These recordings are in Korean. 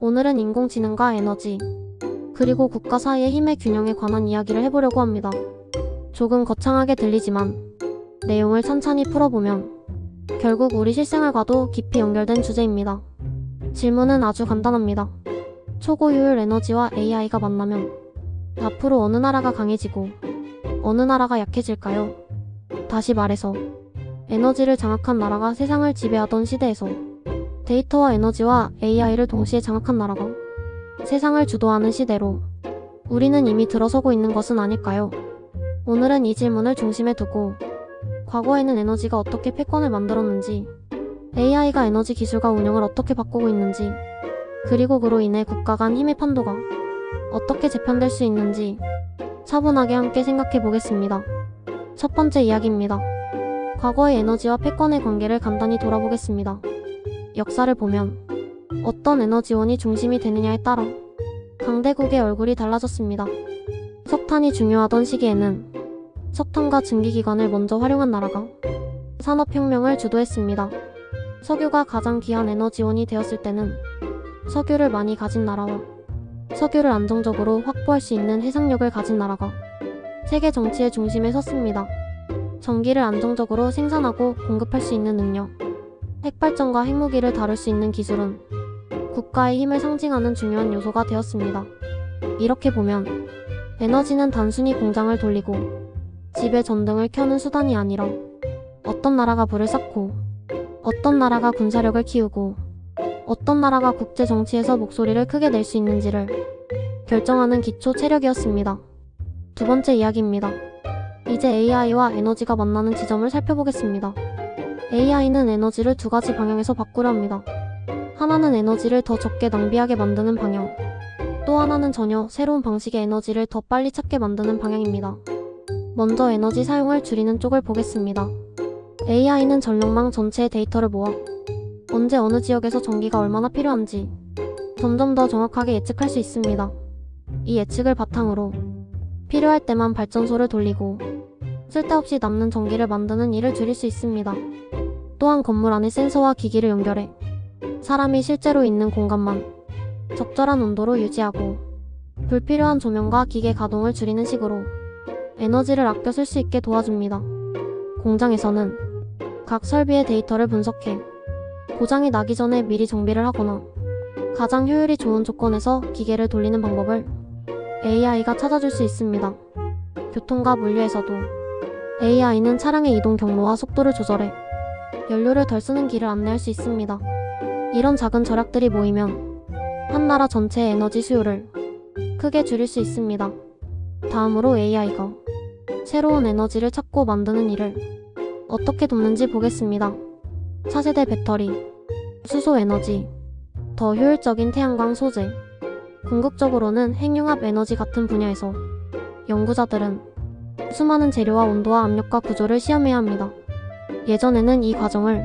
오늘은 인공지능과 에너지, 그리고 국가 사이의 힘의 균형에 관한 이야기를 해보려고 합니다. 조금 거창하게 들리지만 내용을 천천히 풀어보면 결국 우리 실생활과도 깊이 연결된 주제입니다. 질문은 아주 간단합니다. 초고효율 에너지와 AI가 만나면 앞으로 어느 나라가 강해지고 어느 나라가 약해질까요? 다시 말해서 에너지를 장악한 나라가 세상을 지배하던 시대에서 데이터와 에너지와 AI를 동시에 장악한 나라가 세상을 주도하는 시대로 우리는 이미 들어서고 있는 것은 아닐까요? 오늘은 이 질문을 중심에 두고 과거에는 에너지가 어떻게 패권을 만들었는지, AI가 에너지 기술과 운영을 어떻게 바꾸고 있는지, 그리고 그로 인해 국가 간 힘의 판도가 어떻게 재편될 수 있는지 차분하게 함께 생각해 보겠습니다. 첫 번째 이야기입니다. 과거의 에너지와 패권의 관계를 간단히 돌아보겠습니다. 역사를 보면 어떤 에너지원이 중심이 되느냐에 따라 강대국의 얼굴이 달라졌습니다. 석탄이 중요하던 시기에는 석탄과 증기기관을 먼저 활용한 나라가 산업혁명을 주도했습니다. 석유가 가장 귀한 에너지원이 되었을 때는 석유를 많이 가진 나라와 석유를 안정적으로 확보할 수 있는 해상력을 가진 나라가 세계 정치의 중심에 섰습니다. 전기를 안정적으로 생산하고 공급할 수 있는 능력, 핵발전과 핵무기를 다룰 수 있는 기술은 국가의 힘을 상징하는 중요한 요소가 되었습니다. 이렇게 보면 에너지는 단순히 공장을 돌리고 집에 전등을 켜는 수단이 아니라 어떤 나라가 불을 쌓고 어떤 나라가 군사력을 키우고 어떤 나라가 국제 정치에서 목소리를 크게 낼 수 있는지를 결정하는 기초 체력이었습니다. 두 번째 이야기입니다. 이제 AI와 에너지가 만나는 지점을 살펴보겠습니다. AI는 에너지를 두 가지 방향에서 바꾸려 합니다. 하나는 에너지를 더 적게 낭비하게 만드는 방향, 또 하나는 전혀 새로운 방식의 에너지를 더 빨리 찾게 만드는 방향입니다. 먼저 에너지 사용을 줄이는 쪽을 보겠습니다. AI는 전력망 전체의 데이터를 모아 언제 어느 지역에서 전기가 얼마나 필요한지 점점 더 정확하게 예측할 수 있습니다. 이 예측을 바탕으로 필요할 때만 발전소를 돌리고 쓸데없이 남는 전기를 만드는 일을 줄일 수 있습니다. 또한 건물 안에 센서와 기기를 연결해 사람이 실제로 있는 공간만 적절한 온도로 유지하고 불필요한 조명과 기계 가동을 줄이는 식으로 에너지를 아껴 쓸 수 있게 도와줍니다. 공장에서는 각 설비의 데이터를 분석해 고장이 나기 전에 미리 정비를 하거나 가장 효율이 좋은 조건에서 기계를 돌리는 방법을 AI가 찾아줄 수 있습니다. 교통과 물류에서도 AI는 차량의 이동 경로와 속도를 조절해 연료를 덜 쓰는 길을 안내할 수 있습니다. 이런 작은 절약들이 모이면 한 나라 전체의 에너지 수요를 크게 줄일 수 있습니다. 다음으로 AI가 새로운 에너지를 찾고 만드는 일을 어떻게 돕는지 보겠습니다. 차세대 배터리, 수소 에너지, 더 효율적인 태양광 소재, 궁극적으로는 핵융합 에너지 같은 분야에서 연구자들은 수많은 재료와 온도와 압력과 구조를 시험해야 합니다. 예전에는 이 과정을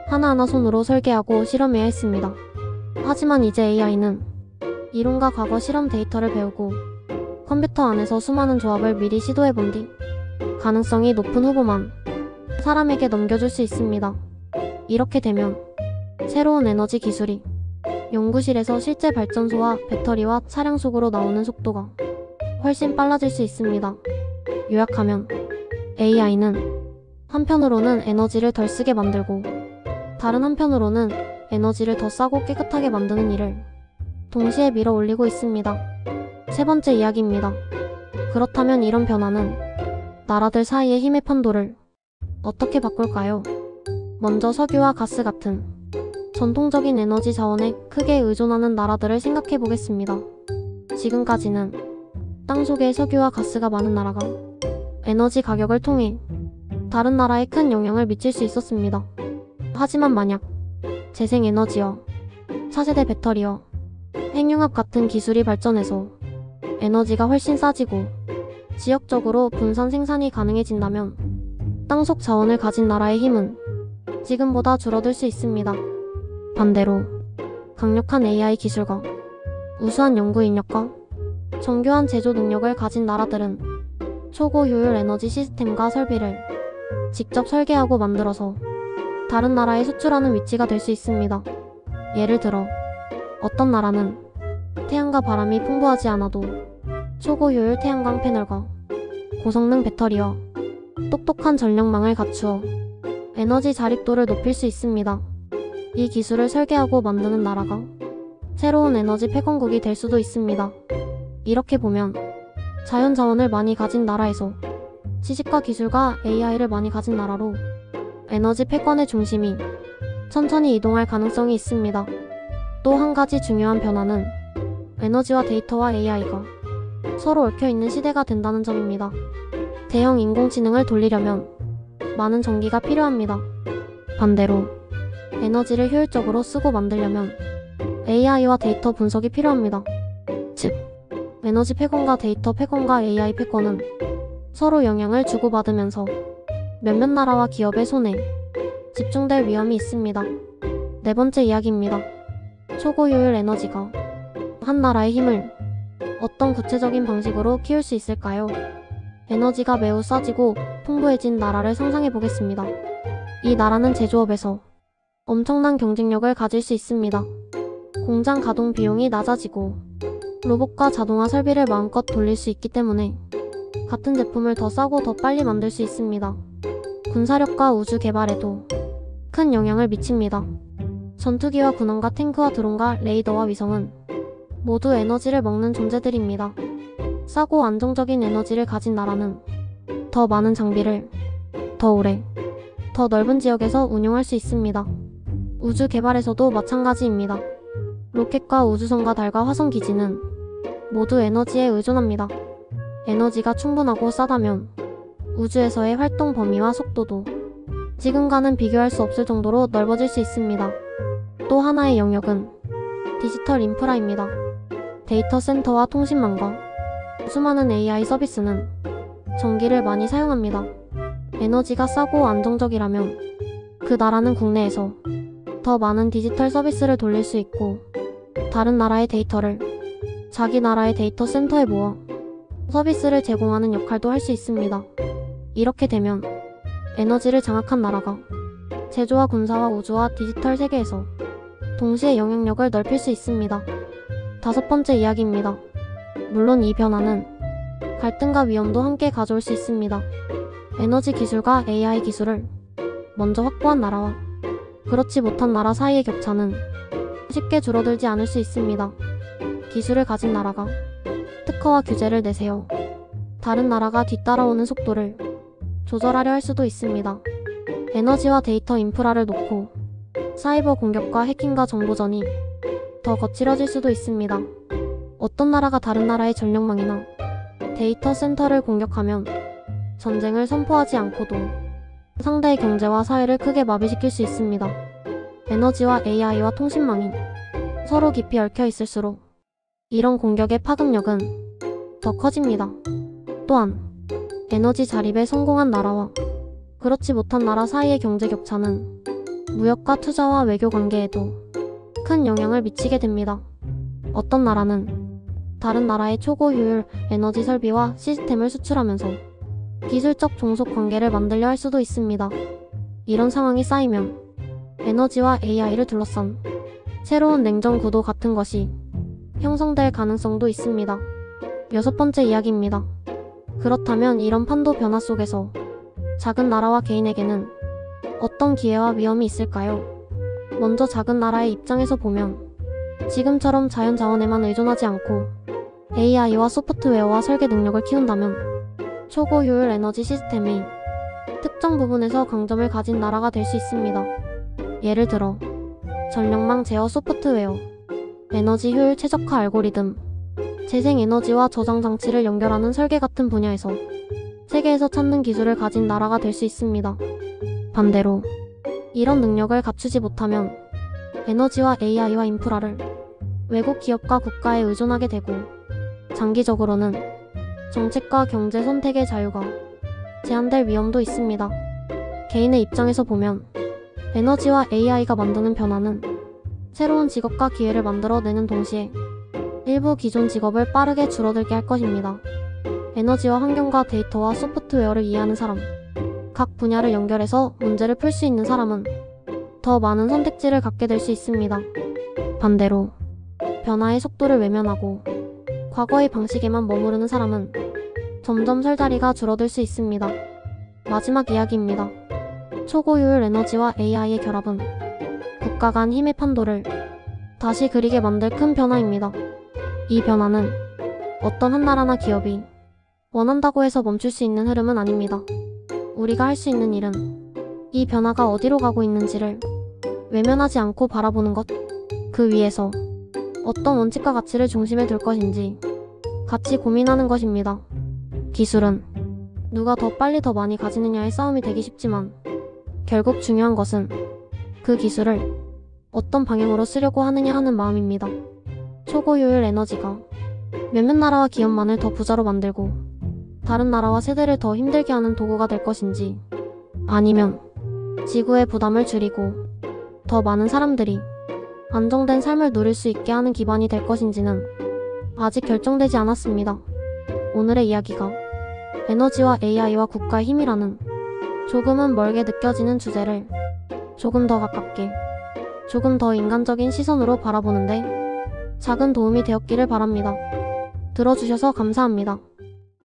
하나하나 손으로 설계하고 실험해야 했습니다. 하지만 이제 AI는 이론과 과거 실험 데이터를 배우고 컴퓨터 안에서 수많은 조합을 미리 시도해본 뒤 가능성이 높은 후보만 사람에게 넘겨줄 수 있습니다. 이렇게 되면 새로운 에너지 기술이 연구실에서 실제 발전소와 배터리와 차량 속으로 나오는 속도가 훨씬 빨라질 수 있습니다. 요약하면 AI는 한편으로는 에너지를 덜 쓰게 만들고 다른 한편으로는 에너지를 더 싸고 깨끗하게 만드는 일을 동시에 밀어 올리고 있습니다. 세 번째 이야기입니다. 그렇다면 이런 변화는 나라들 사이의 힘의 판도를 어떻게 바꿀까요? 먼저 석유와 가스 같은 전통적인 에너지 자원에 크게 의존하는 나라들을 생각해 보겠습니다. 지금까지는 땅속에 석유와 가스가 많은 나라가 에너지 가격을 통해 다른 나라에 큰 영향을 미칠 수 있었습니다. 하지만 만약 재생에너지와 차세대 배터리와 핵융합 같은 기술이 발전해서 에너지가 훨씬 싸지고 지역적으로 분산 생산이 가능해진다면 땅속 자원을 가진 나라의 힘은 지금보다 줄어들 수 있습니다. 반대로 강력한 AI 기술과 우수한 연구 인력과 정교한 제조 능력을 가진 나라들은 초고효율 에너지 시스템과 설비를 직접 설계하고 만들어서 다른 나라에 수출하는 위치가 될 수 있습니다. 예를 들어 어떤 나라는 태양과 바람이 풍부하지 않아도 초고효율 태양광 패널과 고성능 배터리와 똑똑한 전력망을 갖추어 에너지 자립도를 높일 수 있습니다. 이 기술을 설계하고 만드는 나라가 새로운 에너지 패권국이 될 수도 있습니다. 이렇게 보면 자연 자원을 많이 가진 나라에서 지식과 기술과 AI를 많이 가진 나라로 에너지 패권의 중심이 천천히 이동할 가능성이 있습니다. 또 한 가지 중요한 변화는 에너지와 데이터와 AI가 서로 얽혀있는 시대가 된다는 점입니다. 대형 인공지능을 돌리려면 많은 전기가 필요합니다. 반대로 에너지를 효율적으로 쓰고 만들려면 AI와 데이터 분석이 필요합니다. 즉, 에너지 패권과 데이터 패권과 AI 패권은 서로 영향을 주고받으면서 몇몇 나라와 기업의 손에 집중될 위험이 있습니다. 네 번째 이야기입니다. 초고효율 에너지가 한 나라의 힘을 어떤 구체적인 방식으로 키울 수 있을까요? 에너지가 매우 싸지고 풍부해진 나라를 상상해 보겠습니다. 이 나라는 제조업에서 엄청난 경쟁력을 가질 수 있습니다. 공장 가동 비용이 낮아지고 로봇과 자동화 설비를 마음껏 돌릴 수 있기 때문에 같은 제품을 더 싸고 더 빨리 만들 수 있습니다. 군사력과 우주 개발에도 큰 영향을 미칩니다. 전투기와 군함과 탱크와 드론과 레이더와 위성은 모두 에너지를 먹는 존재들입니다. 싸고 안정적인 에너지를 가진 나라는 더 많은 장비를 더 오래, 더 넓은 지역에서 운용할 수 있습니다. 우주 개발에서도 마찬가지입니다. 로켓과 우주선과 달과 화성 기지는 모두 에너지에 의존합니다. 에너지가 충분하고 싸다면 우주에서의 활동 범위와 속도도 지금과는 비교할 수 없을 정도로 넓어질 수 있습니다. 또 하나의 영역은 디지털 인프라입니다. 데이터 센터와 통신망과 수많은 AI 서비스는 전기를 많이 사용합니다. 에너지가 싸고 안정적이라면 그 나라는 국내에서 더 많은 디지털 서비스를 돌릴 수 있고 다른 나라의 데이터를 자기 나라의 데이터 센터에 모아 서비스를 제공하는 역할도 할 수 있습니다. 이렇게 되면 에너지를 장악한 나라가 제조와 군사와 우주와 디지털 세계에서 동시에 영향력을 넓힐 수 있습니다. 다섯 번째 이야기입니다. 물론 이 변화는 갈등과 위험도 함께 가져올 수 있습니다. 에너지 기술과 AI 기술을 먼저 확보한 나라와 그렇지 못한 나라 사이의 격차는 쉽게 줄어들지 않을 수 있습니다. 기술을 가진 나라가 특허와 규제를 내세워 다른 나라가 뒤따라오는 속도를 조절하려 할 수도 있습니다. 에너지와 데이터 인프라를 놓고 사이버 공격과 해킹과 정보전이 더 거칠어질 수도 있습니다. 어떤 나라가 다른 나라의 전력망이나 데이터 센터를 공격하면 전쟁을 선포하지 않고도 상대의 경제와 사회를 크게 마비시킬 수 있습니다. 에너지와 AI와 통신망이 서로 깊이 얽혀 있을수록 이런 공격의 파급력은 더 커집니다. 또한 에너지 자립에 성공한 나라와 그렇지 못한 나라 사이의 경제 격차는 무역과 투자와 외교 관계에도 큰 영향을 미치게 됩니다. 어떤 나라는 다른 나라의 초고효율 에너지 설비와 시스템을 수출하면서 기술적 종속 관계를 만들려 할 수도 있습니다. 이런 상황이 쌓이면 에너지와 AI를 둘러싼 새로운 냉전 구도 같은 것이 형성될 가능성도 있습니다. 여섯 번째 이야기입니다. 그렇다면 이런 판도 변화 속에서 작은 나라와 개인에게는 어떤 기회와 위험이 있을까요? 먼저 작은 나라의 입장에서 보면 지금처럼 자연 자원에만 의존하지 않고 AI와 소프트웨어와 설계 능력을 키운다면 초고효율 에너지 시스템이 특정 부분에서 강점을 가진 나라가 될 수 있습니다. 예를 들어 전력망 제어 소프트웨어, 에너지 효율 최적화 알고리즘, 재생에너지와 저장 장치를 연결하는 설계 같은 분야에서 세계에서 찾는 기술을 가진 나라가 될 수 있습니다. 반대로 이런 능력을 갖추지 못하면 에너지와 AI와 인프라를 외국 기업과 국가에 의존하게 되고 장기적으로는 정책과 경제 선택의 자유가 제한될 위험도 있습니다. 개인의 입장에서 보면 에너지와 AI가 만드는 변화는 새로운 직업과 기회를 만들어내는 동시에 일부 기존 직업을 빠르게 줄어들게 할 것입니다. 에너지와 환경과 데이터와 소프트웨어를 이해하는 사람, 각 분야를 연결해서 문제를 풀 수 있는 사람은 더 많은 선택지를 갖게 될 수 있습니다. 반대로 변화의 속도를 외면하고 과거의 방식에만 머무르는 사람은 점점 설 자리가 줄어들 수 있습니다. 마지막 이야기입니다. 초고효율 에너지와 AI의 결합은 국가 간 힘의 판도를 다시 그리게 만들 큰 변화입니다. 이 변화는 어떤 한 나라나 기업이 원한다고 해서 멈출 수 있는 흐름은 아닙니다. 우리가 할 수 있는 일은 이 변화가 어디로 가고 있는지를 외면하지 않고 바라보는 것, 그 위에서 어떤 원칙과 가치를 중심에 둘 것인지 같이 고민하는 것입니다. 기술은 누가 더 빨리 더 많이 가지느냐의 싸움이 되기 쉽지만 결국 중요한 것은 그 기술을 어떤 방향으로 쓰려고 하느냐 하는 마음입니다. 초고효율 에너지가 몇몇 나라와 기업만을 더 부자로 만들고 다른 나라와 세대를 더 힘들게 하는 도구가 될 것인지, 아니면 지구의 부담을 줄이고 더 많은 사람들이 안정된 삶을 누릴 수 있게 하는 기반이 될 것인지는 아직 결정되지 않았습니다. 오늘의 이야기가 에너지와 AI와 국가의 힘이라는 조금은 멀게 느껴지는 주제를 조금 더 가깝게, 조금 더 인간적인 시선으로 바라보는데 작은 도움이 되었기를 바랍니다. 들어주셔서 감사합니다.